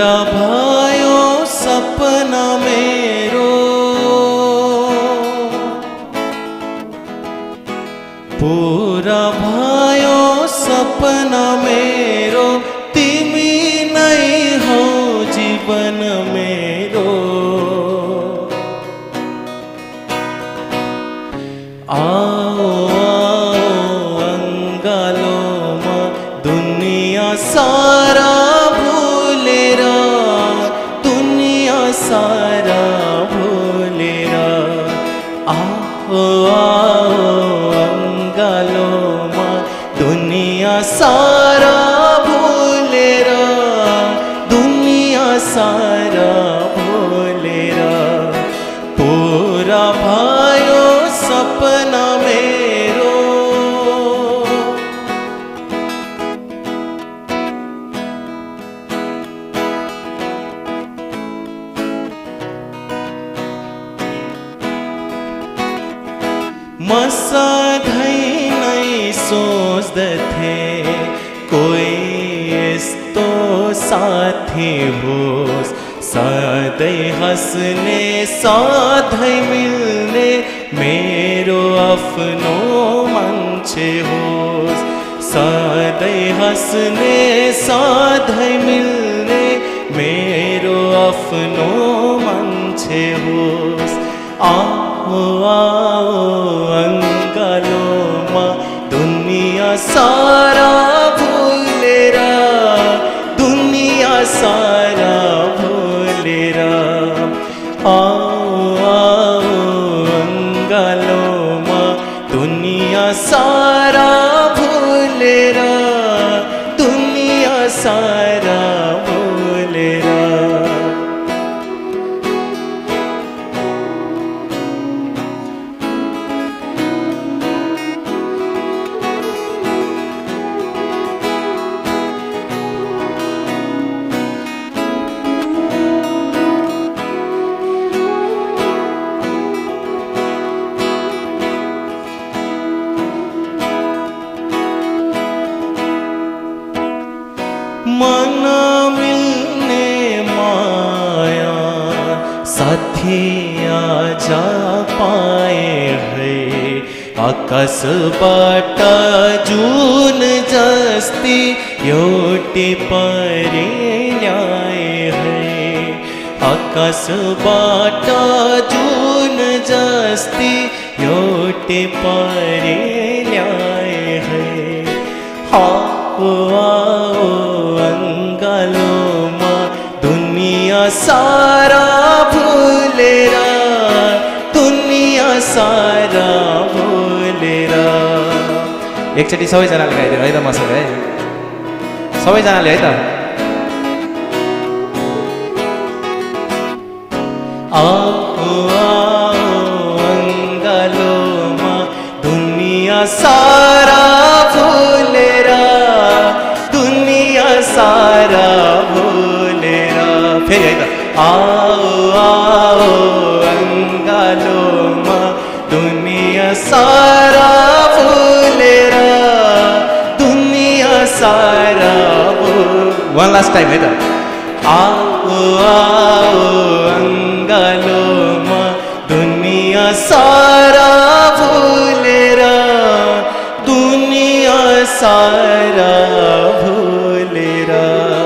पूरा भयो सपना मेरो, पूरा भयो सपना मेरो, तिमी नै हौ जीवन मेरो। आओ आओ अंगालोमा दुनिया सारा भूलेर, दुनिया सारा भूलेर। आओ आओ अंगालोमा दुनिया सारा भूलेर, दुनिया सारा भूलेर। पूरा भयो सपना मेरो। म सधैँ नै सोच्दथे कोही यस्तो साथी होस्, सधैँ हँस्ने सधैँ मिल्ने मेरो आफ्नो मान्छे होस्। सधैँ हँस्ने सधैँ मिल्ने मेरो आफ्नो मान्छे होस्। आओ आओ अंगालोमा दुनिया सारा भूलेर, दुनिया सारा भूलेर। आओ आओ अंगालोमा दुनिया सारा भूलेर, दुनिया सारा भूलेर। मन मिल्ने माया साथी आज पाए है, आकाशबाट जुन जस्ती एउटी परी ल्याए है। आकाशबाट जुन जस्ती एउटी परी ल्याए है। आओ आओ अंगालोमा दुनिया सारा भूलेर, दुनिया सारा भूलेर। एकचोटि सबैजनाले गाइदिनु है त मसँग है, सबैजनाले है त। आओ आओ अंगालोमा दुनिया सारा भूलेर, दुनिया सारा भूलेर। फेरि है त। आओ आओ अंगालोमा दुनिया सारा भूलेर, दुनिया सारा वन लास्ट टाइम है त। आओ आओ अंगालोमा दुनिया सारा भूलेर, दुनिया सारा